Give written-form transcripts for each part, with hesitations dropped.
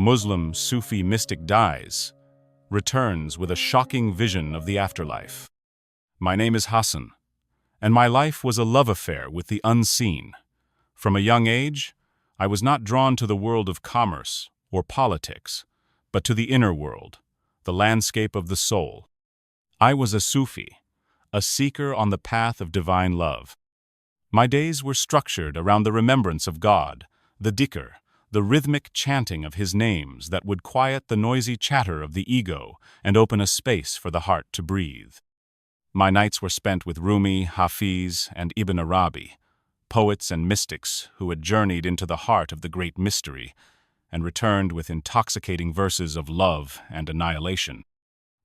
Muslim Sufi mystic dies, returns with a shocking vision of the afterlife. My name is Hassan, and my life was a love affair with the unseen. From a young age, I was not drawn to the world of commerce or politics, but to the inner world, the landscape of the soul. I was a Sufi, a seeker on the path of divine love. My days were structured around the remembrance of God, the dhikr, the rhythmic chanting of His names that would quiet the noisy chatter of the ego and open a space for the heart to breathe. My nights were spent with Rumi, Hafiz, and Ibn Arabi, poets and mystics who had journeyed into the heart of the great mystery and returned with intoxicating verses of love and annihilation.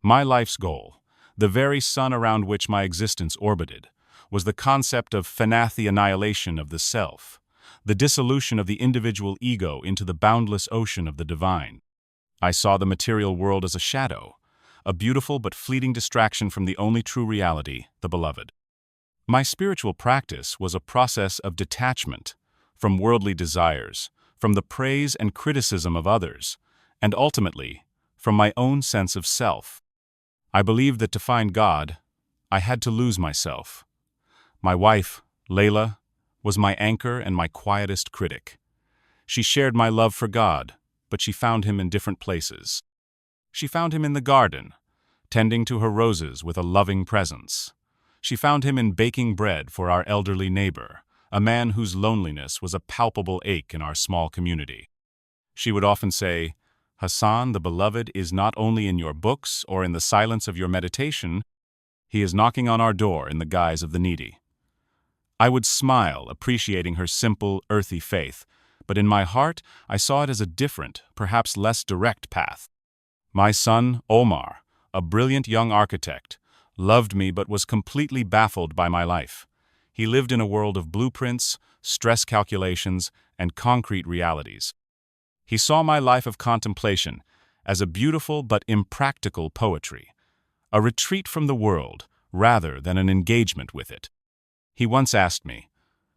My life's goal, the very sun around which my existence orbited, was the concept of finite annihilation of the self, the dissolution of the individual ego into the boundless ocean of the divine. I saw the material world as a shadow, a beautiful but fleeting distraction from the only true reality, the beloved. My spiritual practice was a process of detachment from worldly desires, from the praise and criticism of others, and ultimately, from my own sense of self. I believed that to find God, I had to lose myself. My wife, Layla, was my anchor and my quietest critic. She shared my love for God, but she found Him in different places. She found Him in the garden, tending to her roses with a loving presence. She found Him in baking bread for our elderly neighbor, a man whose loneliness was a palpable ache in our small community. She would often say, "Hassan, the beloved, is not only in your books or in the silence of your meditation, He is knocking on our door in the guise of the needy." I would smile, appreciating her simple, earthy faith, but in my heart I saw it as a different, perhaps less direct path. My son, Omar, a brilliant young architect, loved me but was completely baffled by my life. He lived in a world of blueprints, stress calculations, and concrete realities. He saw my life of contemplation as a beautiful but impractical poetry, a retreat from the world rather than an engagement with it. He once asked me,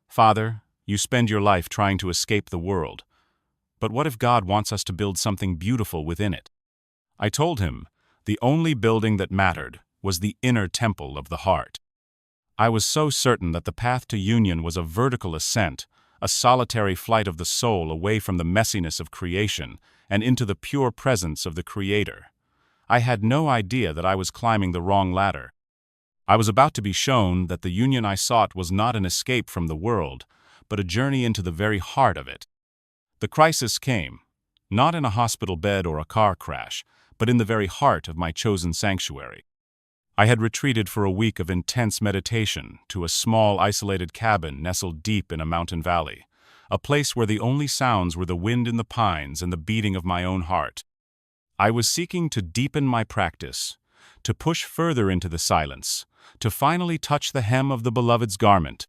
"Father, you spend your life trying to escape the world, but what if God wants us to build something beautiful within it?" I told him the only building that mattered was the inner temple of the heart. I was so certain that the path to union was a vertical ascent, a solitary flight of the soul away from the messiness of creation and into the pure presence of the Creator. I had no idea that I was climbing the wrong ladder. I was about to be shown that the union I sought was not an escape from the world, but a journey into the very heart of it. The crisis came, not in a hospital bed or a car crash, but in the very heart of my chosen sanctuary. I had retreated for a week of intense meditation to a small, isolated cabin nestled deep in a mountain valley, a place where the only sounds were the wind in the pines and the beating of my own heart. I was seeking to deepen my practice, to push further into the silence, to finally touch the hem of the beloved's garment.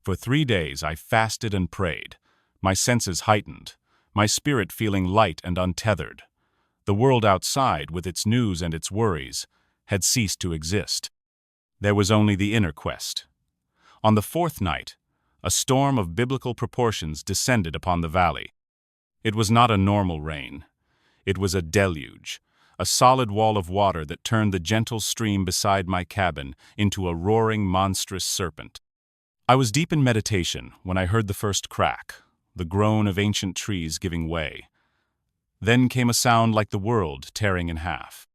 For 3 days I fasted and prayed, my senses heightened, my spirit feeling light and untethered. The world outside, with its news and its worries, had ceased to exist. There was only the inner quest. On the 4th night, a storm of biblical proportions descended upon the valley. It was not a normal rain. It was a deluge, a solid wall of water that turned the gentle stream beside my cabin into a roaring, monstrous serpent. I was deep in meditation when I heard the first crack, the groan of ancient trees giving way. Then came a sound like the world tearing in half.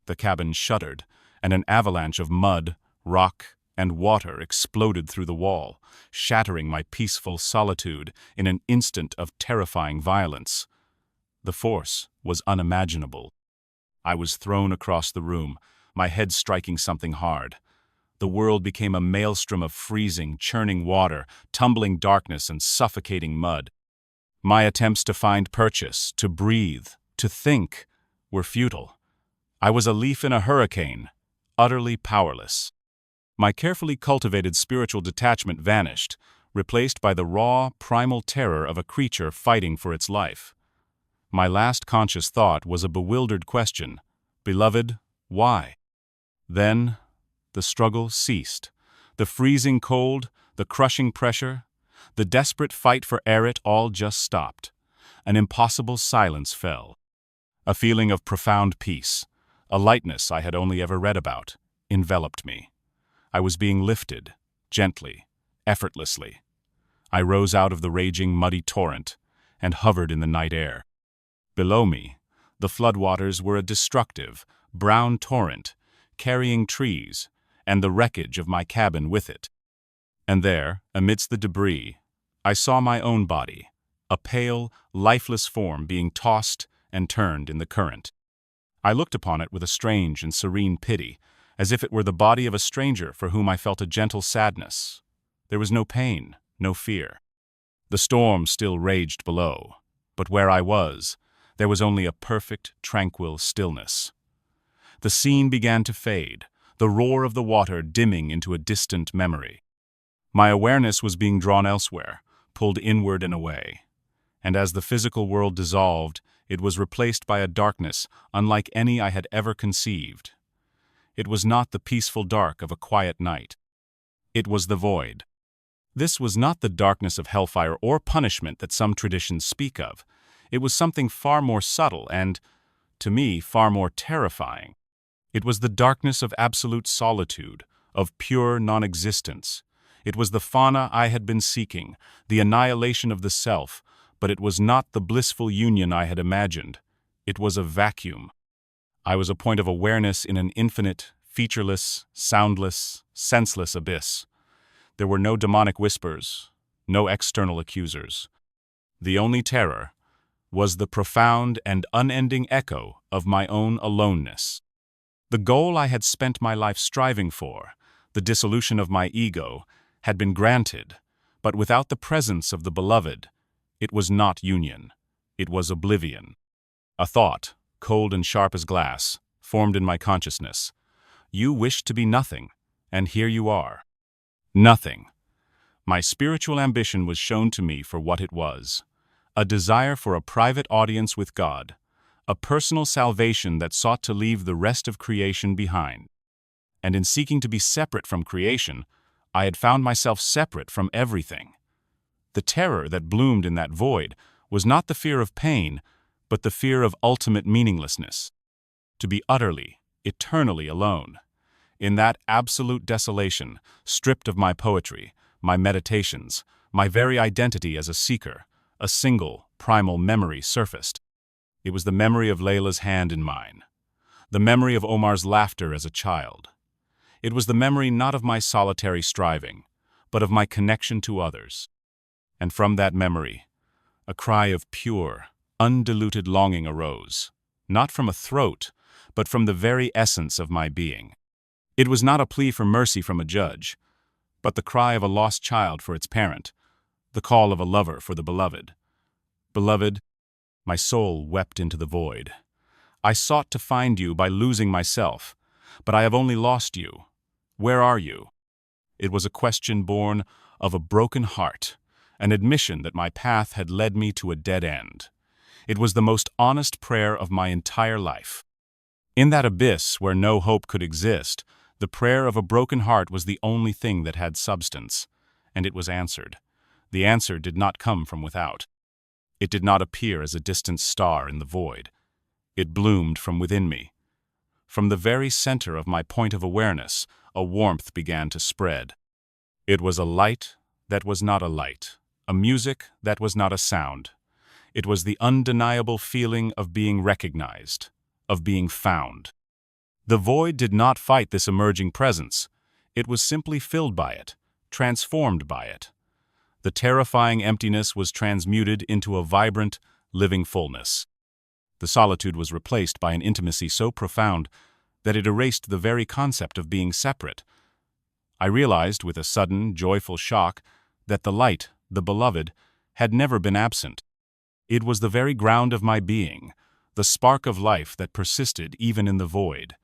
The cabin shuddered, and an avalanche of mud, rock, and water exploded through the wall, shattering my peaceful solitude in an instant of terrifying violence. The force was unimaginable. I was thrown across the room, my head striking something hard. The world became a maelstrom of freezing, churning water, tumbling darkness, and suffocating mud. My attempts to find purchase, to breathe, to think, were futile. I was a leaf in a hurricane, utterly powerless. My carefully cultivated spiritual detachment vanished, replaced by the raw, primal terror of a creature fighting for its life. My last conscious thought was a bewildered question, "Beloved, why?" Then, the struggle ceased. The freezing cold, the crushing pressure, the desperate fight for air, it all just stopped. an impossible silence fell. A feeling of profound peace, a lightness I had only ever read about, enveloped me. I was being lifted, gently, effortlessly. I rose out of the raging, muddy torrent and hovered in the night air. Below me, the floodwaters were a destructive, brown torrent, carrying trees and the wreckage of my cabin with it. And there, amidst the debris, I saw my own body, a pale, lifeless form being tossed and turned in the current. I looked upon it with a strange and serene pity, as if it were the body of a stranger for whom I felt a gentle sadness. There was no pain, no fear. The storm still raged below, but where I was, there was only a perfect, tranquil stillness. The scene began to fade, the roar of the water dimming into a distant memory. My awareness was being drawn elsewhere, pulled inward and away. And as the physical world dissolved, it was replaced by a darkness unlike any I had ever conceived. It was not the peaceful dark of a quiet night. It was the void. This was not the darkness of hellfire or punishment that some traditions speak of. It was something far more subtle and, to me, far more terrifying. It was the darkness of absolute solitude, of pure non-existence. It was the fauna I had been seeking, the annihilation of the self, but it was not the blissful union I had imagined. It was a vacuum. I was a point of awareness in an infinite, featureless, soundless, senseless abyss. There were no demonic whispers, no external accusers. The only terror was the profound and unending echo of my own aloneness. The goal I had spent my life striving for, the dissolution of my ego, had been granted, but without the presence of the beloved, it was not union, it was oblivion. A thought, cold and sharp as glass, formed in my consciousness. You wished to be nothing, and here you are. Nothing. My spiritual ambition was shown to me for what it was. A desire for a private audience with God, a personal salvation that sought to leave the rest of creation behind. And in seeking to be separate from creation, I had found myself separate from everything. The terror that bloomed in that void was not the fear of pain, but the fear of ultimate meaninglessness. To be utterly, eternally alone. In that absolute desolation, stripped of my poetry, my meditations, my very identity as a seeker, a single, primal memory surfaced. It was the memory of Layla's hand in mine, the memory of Omar's laughter as a child. It was the memory not of my solitary striving, but of my connection to others. And from that memory, a cry of pure, undiluted longing arose, not from a throat, but from the very essence of my being. It was not a plea for mercy from a judge, but the cry of a lost child for its parent, the call of a lover for the beloved. Beloved, my soul wept into the void. I sought to find you by losing myself, but I have only lost you. Where are you? It was a question born of a broken heart, an admission that my path had led me to a dead end. It was the most honest prayer of my entire life. In that abyss where no hope could exist, the prayer of a broken heart was the only thing that had substance, and it was answered. The answer did not come from without. It did not appear as a distant star in the void. It bloomed from within me. From the very center of my point of awareness, a warmth began to spread. It was a light that was not a light, a music that was not a sound. It was the undeniable feeling of being recognized, of being found. The void did not fight this emerging presence. It was simply filled by it, transformed by it. The terrifying emptiness was transmuted into a vibrant, living fullness. The solitude was replaced by an intimacy so profound that it erased the very concept of being separate. I realized with a sudden, joyful shock that the light, the beloved, had never been absent. It was the very ground of my being, the spark of life that persisted even in the void.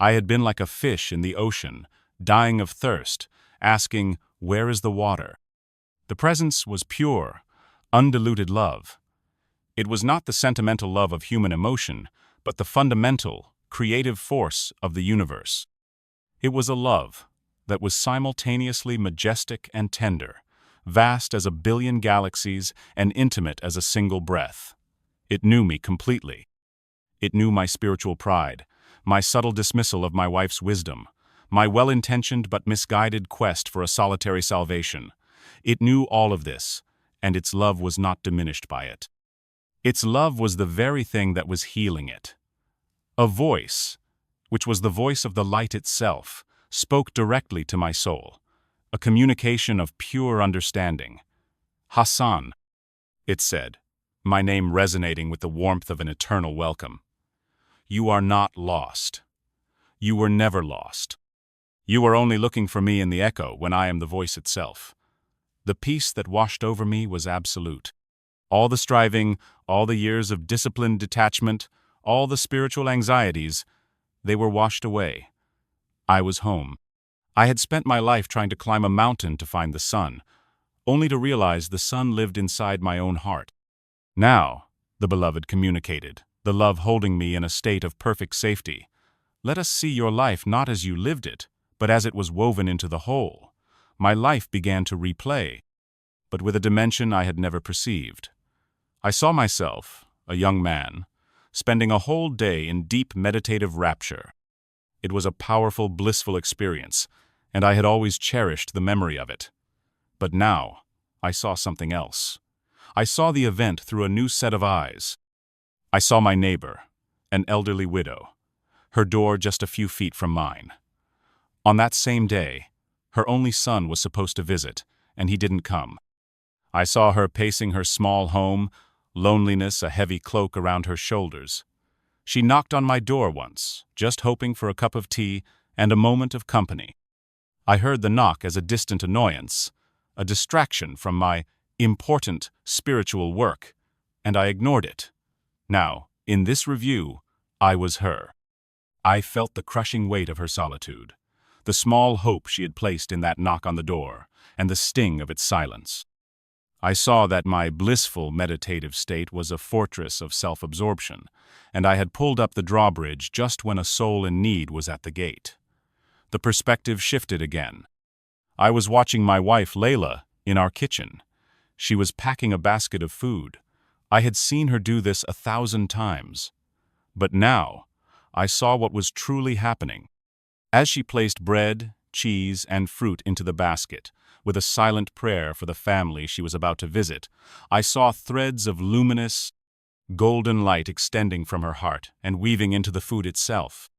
I had been like a fish in the ocean, dying of thirst, asking, "Where is the water?" The presence was pure, undiluted love. It was not the sentimental love of human emotion, but the fundamental, creative force of the universe. It was a love that was simultaneously majestic and tender, vast as a billion galaxies and intimate as a single breath. It knew me completely. It knew my spiritual pride, my subtle dismissal of my wife's wisdom, my well-intentioned but misguided quest for a solitary salvation. It knew all of this, and its love was not diminished by it. Its love was the very thing that was healing it. A voice, which was the voice of the light itself, spoke directly to my soul, a communication of pure understanding. "Hassan," it said, my name resonating with the warmth of an eternal welcome. "You are not lost. You were never lost. You are only looking for me in the echo when I am the voice itself." The peace that washed over me was absolute. All the striving, all the years of disciplined detachment, all the spiritual anxieties, they were washed away. I was home. I had spent my life trying to climb a mountain to find the sun, only to realize the sun lived inside my own heart. "Now," the beloved communicated, the love holding me in a state of perfect safety, "let us see your life not as you lived it, but as it was woven into the whole." My life began to replay, but with a dimension I had never perceived. I saw myself, a young man, spending a whole day in deep meditative rapture. It was a powerful, blissful experience, and I had always cherished the memory of it. But now, I saw something else. I saw the event through a new set of eyes. I saw my neighbor, an elderly widow, her door just a few feet from mine. On that same day, her only son was supposed to visit, and he didn't come. I saw her pacing her small home, loneliness a heavy cloak around her shoulders. She knocked on my door once, just hoping for a cup of tea and a moment of company. I heard the knock as a distant annoyance, a distraction from my important spiritual work, and I ignored it. Now, in this review, I was her. I felt the crushing weight of her solitude, the small hope she had placed in that knock on the door, and the sting of its silence. I saw that my blissful meditative state was a fortress of self-absorption, and I had pulled up the drawbridge just when a soul in need was at the gate. The perspective shifted again. I was watching my wife, Layla, in our kitchen. She was packing a basket of food. I had seen her do this 1,000 times. But now, I saw what was truly happening. As she placed bread, cheese, and fruit into the basket, with a silent prayer for the family she was about to visit, I saw threads of luminous, golden light extending from her heart and weaving into the food itself.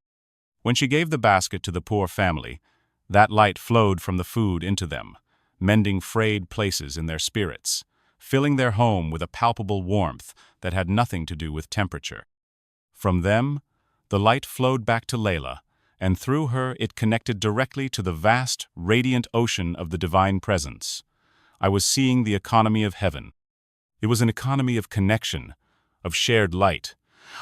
When she gave the basket to the poor family, that light flowed from the food into them, mending frayed places in their spirits, filling their home with a palpable warmth that had nothing to do with temperature. From them, the light flowed back to Layla, and through her it connected directly to the vast, radiant ocean of the divine presence. I was seeing the economy of heaven. It was an economy of connection, of shared light.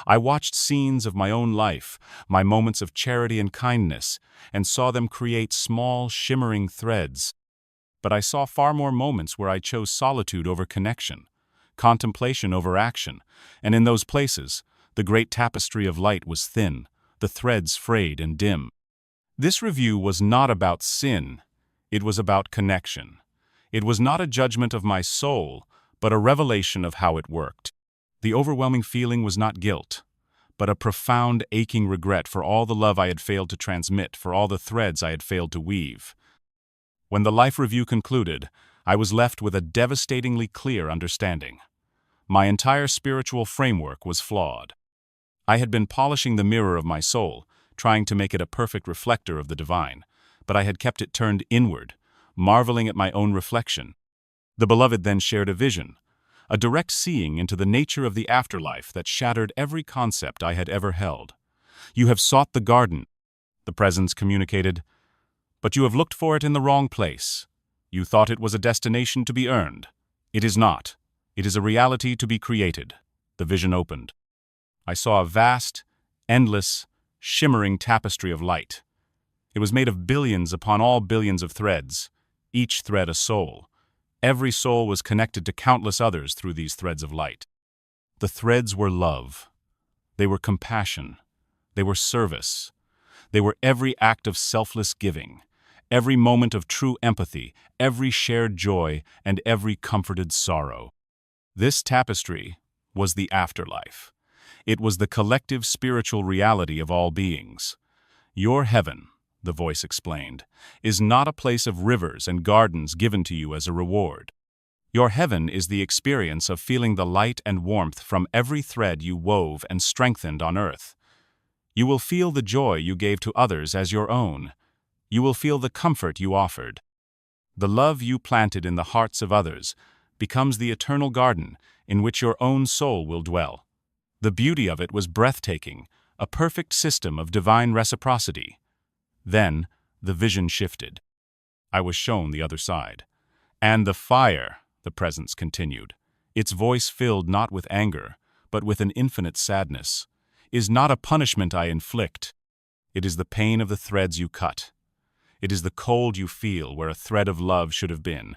I watched scenes of my own life, my moments of charity and kindness, and saw them create small, shimmering threads. But I saw far more moments where I chose solitude over connection, contemplation over action, and in those places, the great tapestry of light was thin, the threads frayed and dim. This review was not about sin, it was about connection. It was not a judgment of my soul, but a revelation of how it worked. The overwhelming feeling was not guilt, but a profound, aching regret for all the love I had failed to transmit, for all the threads I had failed to weave. When the life review concluded, I was left with a devastatingly clear understanding. My entire spiritual framework was flawed. I had been polishing the mirror of my soul, trying to make it a perfect reflector of the divine, but I had kept it turned inward, marveling at my own reflection. The beloved then shared a vision, a direct seeing into the nature of the afterlife that shattered every concept I had ever held. "You have sought the garden," the presence communicated, "but you have looked for it in the wrong place. You thought it was a destination to be earned. It is not. It is a reality to be created." The vision opened. I saw a vast, endless, shimmering tapestry of light. It was made of billions upon all billions of threads, each thread a soul. Every soul was connected to countless others through these threads of light. The threads were love. They were compassion. They were service. They were every act of selfless giving, every moment of true empathy, every shared joy, and every comforted sorrow. This tapestry was the afterlife. It was the collective spiritual reality of all beings. Your heaven, the voice explained, is not a place of rivers and gardens given to you as a reward. Your heaven is the experience of feeling the light and warmth from every thread you wove and strengthened on earth. You will feel the joy you gave to others as your own. You will feel the comfort you offered. The love you planted in the hearts of others becomes the eternal garden in which your own soul will dwell. The beauty of it was breathtaking, a perfect system of divine reciprocity. Then, the vision shifted. I was shown the other side. And the fire, the presence continued, its voice filled not with anger, but with an infinite sadness, is not a punishment I inflict. It is the pain of the threads you cut. It is the cold you feel where a thread of love should have been.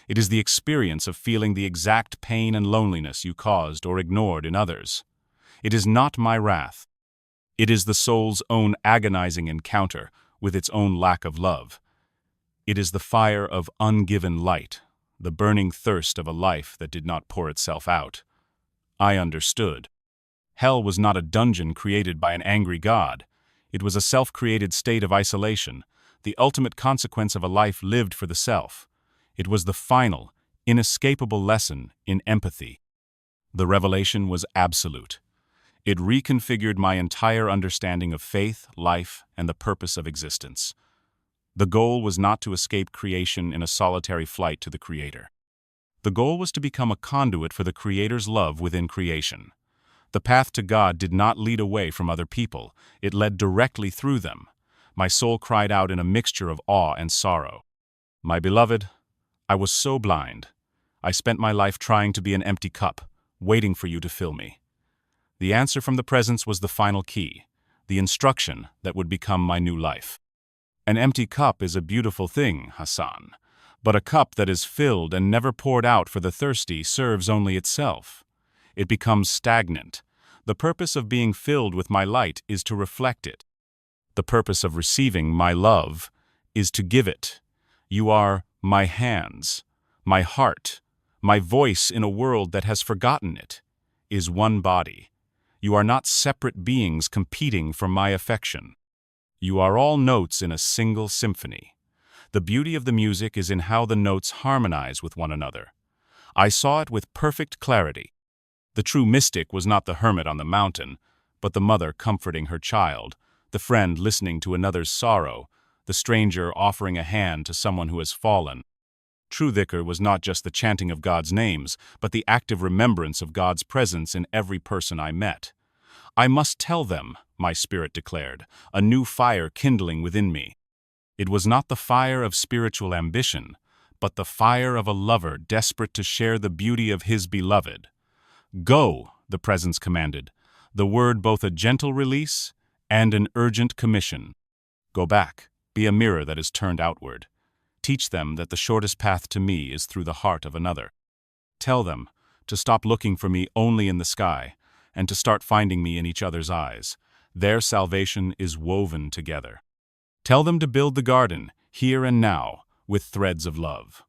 It is the experience of feeling the exact pain and loneliness you caused or ignored in others. It is not my wrath. It is the soul's own agonizing encounter with its own lack of love. It is the fire of ungiven light, the burning thirst of a life that did not pour itself out. I understood. Hell was not a dungeon created by an angry God. It was a self-created state of isolation, the ultimate consequence of a life lived for the self. It was the final, inescapable lesson in empathy. The revelation was absolute. It reconfigured my entire understanding of faith, life, and the purpose of existence. The goal was not to escape creation in a solitary flight to the Creator. The goal was to become a conduit for the Creator's love within creation. The path to God did not lead away from other people, it led directly through them. My soul cried out in a mixture of awe and sorrow. My beloved, I was so blind. I spent my life trying to be an empty cup, waiting for you to fill me. The answer from the presence was the final key, the instruction that would become my new life. An empty cup is a beautiful thing, Hassan, but a cup that is filled and never poured out for the thirsty serves only itself. It becomes stagnant. The purpose of being filled with my light is to reflect it. The purpose of receiving my love is to give it. You are my hands, my heart, my voice in a world that has forgotten it, is one body. You are not separate beings competing for my affection. You are all notes in a single symphony. The beauty of the music is in how the notes harmonize with one another. I saw it with perfect clarity. The true mystic was not the hermit on the mountain, but the mother comforting her child, the friend listening to another's sorrow, the stranger offering a hand to someone who has fallen. True dhikr was not just the chanting of God's names, but the active remembrance of God's presence in every person I met. I must tell them, my spirit declared, a new fire kindling within me. It was not the fire of spiritual ambition, but the fire of a lover desperate to share the beauty of his beloved. Go, the presence commanded, the word both a gentle release and an urgent commission. Go back, be a mirror that is turned outward. Teach them that the shortest path to me is through the heart of another. Tell them to stop looking for me only in the sky and to start finding me in each other's eyes. Their salvation is woven together. Tell them to build the garden, here and now, with threads of love.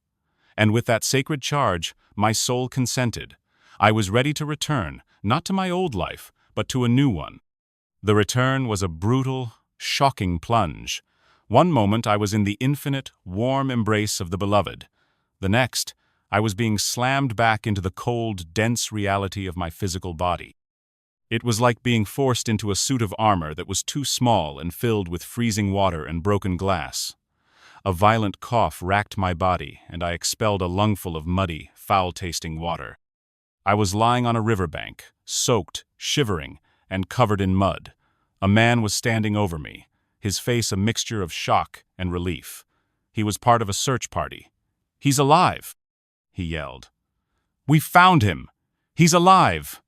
And with that sacred charge, my soul consented. I was ready to return, not to my old life, but to a new one. The return was a brutal, shocking plunge. One moment I was in the infinite, warm embrace of the beloved. The next, I was being slammed back into the cold, dense reality of my physical body. It was like being forced into a suit of armor that was too small and filled with freezing water and broken glass. A violent cough racked my body, and I expelled a lungful of muddy, foul-tasting water. I was lying on a riverbank, soaked, shivering, and covered in mud. A man was standing over me, his face a mixture of shock and relief. He was part of a search party. "He's alive!" he yelled. "We found him! He's alive!"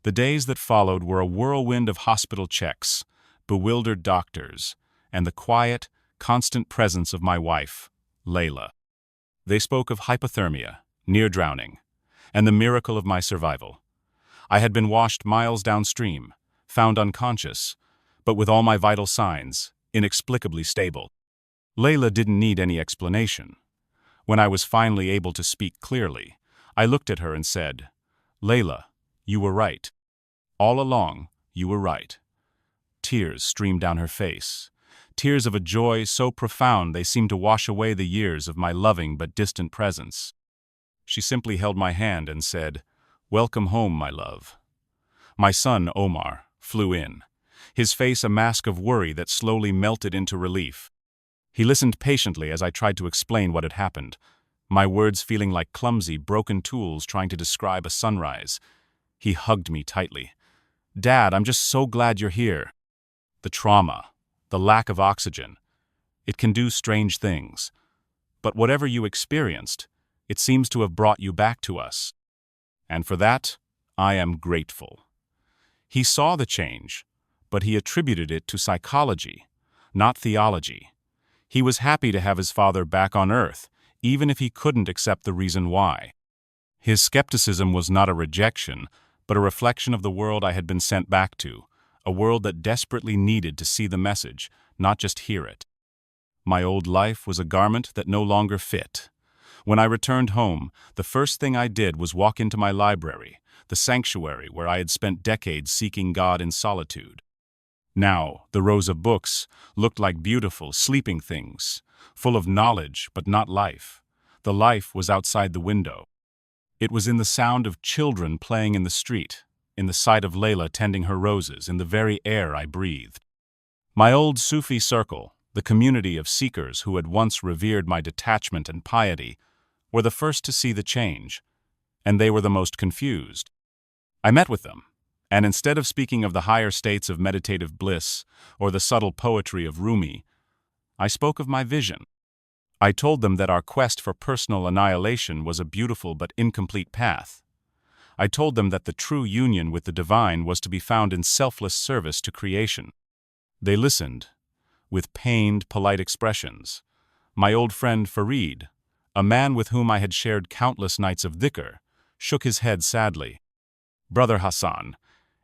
The days that followed were a whirlwind of hospital checks, bewildered doctors, and the quiet, constant presence of my wife, Layla. They spoke of hypothermia, near drowning, and the miracle of my survival. I had been washed miles downstream, found unconscious, but with all my vital signs, inexplicably stable. Layla didn't need any explanation. When I was finally able to speak clearly, I looked at her and said, "Layla, you were right. All along, you were right." Tears streamed down her face, tears of a joy so profound they seemed to wash away the years of my loving but distant presence. She simply held my hand and said, "Welcome home, my love." My son, Omar, flew in, his face a mask of worry that slowly melted into relief. He listened patiently as I tried to explain what had happened, my words feeling like clumsy, broken tools trying to describe a sunrise. He hugged me tightly. "Dad, I'm just so glad you're here." The trauma, the lack of oxygen, it can do strange things. But whatever you experienced, it seems to have brought you back to us. And for that, I am grateful. He saw the change, but he attributed it to psychology, not theology. He was happy to have his father back on earth, even if he couldn't accept the reason why. His skepticism was not a rejection, but a reflection of the world I had been sent back to, a world that desperately needed to see the message, not just hear it. My old life was a garment that no longer fit. When I returned home, the first thing I did was walk into my library, the sanctuary where I had spent decades seeking God in solitude. Now, the rows of books looked like beautiful, sleeping things, full of knowledge but not life. The life was outside the window. It was in the sound of children playing in the street, in the sight of Layla tending her roses, in the very air I breathed. My old Sufi circle, the community of seekers who had once revered my detachment and piety, were the first to see the change, and they were the most confused. I met with them, and instead of speaking of the higher states of meditative bliss or the subtle poetry of Rumi, I spoke of my vision. I told them that our quest for personal annihilation was a beautiful but incomplete path. I told them that the true union with the divine was to be found in selfless service to creation. They listened, with pained, polite expressions. My old friend Farid, a man with whom I had shared countless nights of dhikr, shook his head sadly. "Brother Hassan,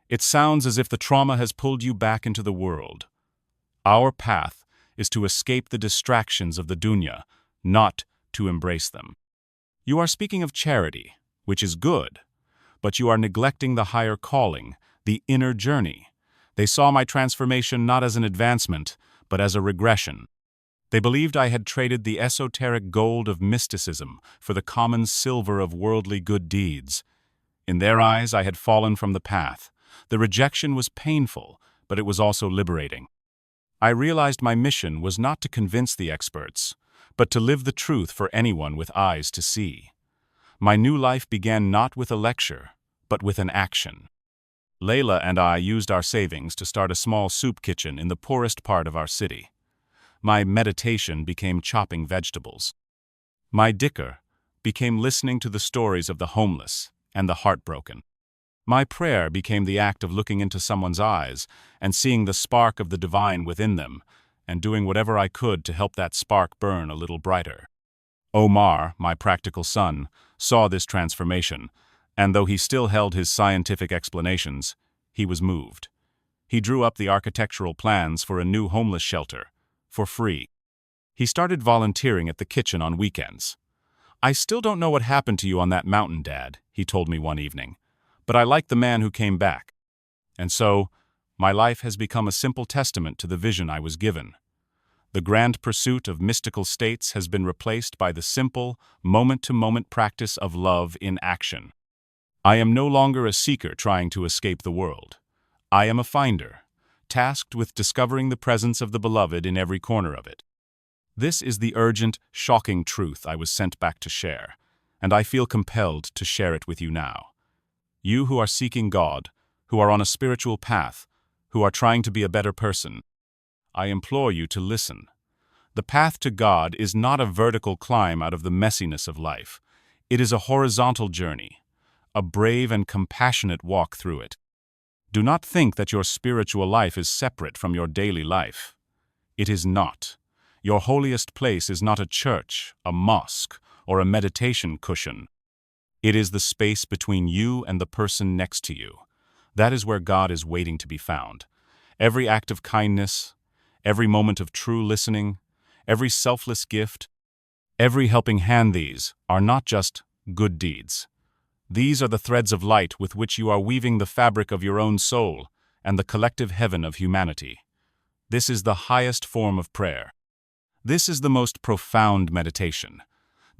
it sounds as if the trauma has pulled you back into the world. Our path is to escape the distractions of the dunya, not to embrace them. You are speaking of charity, which is good, but you are neglecting the higher calling, the inner journey." They saw my transformation not as an advancement, but as a regression. They believed I had traded the esoteric gold of mysticism for the common silver of worldly good deeds. In their eyes, I had fallen from the path. The rejection was painful, but it was also liberating. I realized my mission was not to convince the experts, but to live the truth for anyone with eyes to see. My new life began not with a lecture, but with an action. Layla and I used our savings to start a small soup kitchen in the poorest part of our city. My meditation became chopping vegetables. My dhikr became listening to the stories of the homeless and the heartbroken. My prayer became the act of looking into someone's eyes and seeing the spark of the divine within them, and doing whatever I could to help that spark burn a little brighter. Omar, my practical son, saw this transformation, and though he still held his scientific explanations, he was moved. He drew up the architectural plans for a new homeless shelter, for free. He started volunteering at the kitchen on weekends. "I still don't know what happened to you on that mountain, Dad," he told me one evening, "but I like the man who came back." And so, my life has become a simple testament to the vision I was given. The grand pursuit of mystical states has been replaced by the simple, moment-to-moment practice of love in action. I am no longer a seeker trying to escape the world. I am a finder, tasked with discovering the presence of the beloved in every corner of it. This is the urgent, shocking truth I was sent back to share, and I feel compelled to share it with you now. You who are seeking God, who are on a spiritual path, who are trying to be a better person, I implore you to listen. The path to God is not a vertical climb out of the messiness of life. It is a horizontal journey, a brave and compassionate walk through it. Do not think that your spiritual life is separate from your daily life. It is not. Your holiest place is not a church, a mosque, or a meditation cushion. It is the space between you and the person next to you. That is where God is waiting to be found. Every act of kindness, every moment of true listening, every selfless gift, every helping hand. These are not just good deeds. These are the threads of light with which you are weaving the fabric of your own soul and the collective heaven of humanity. This is the highest form of prayer. This is the most profound meditation.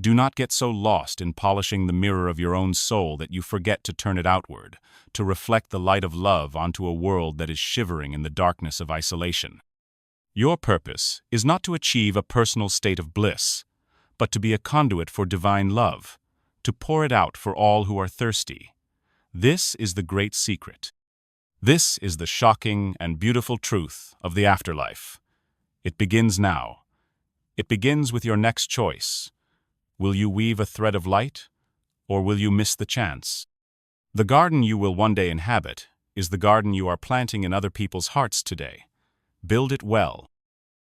Do not get so lost in polishing the mirror of your own soul that you forget to turn it outward, to reflect the light of love onto a world that is shivering in the darkness of isolation. Your purpose is not to achieve a personal state of bliss, but to be a conduit for divine love, to pour it out for all who are thirsty. This is the great secret. This is the shocking and beautiful truth of the afterlife. It begins now. It begins with your next choice. Will you weave a thread of light, or will you miss the chance? The garden you will one day inhabit is the garden you are planting in other people's hearts today. Build it well,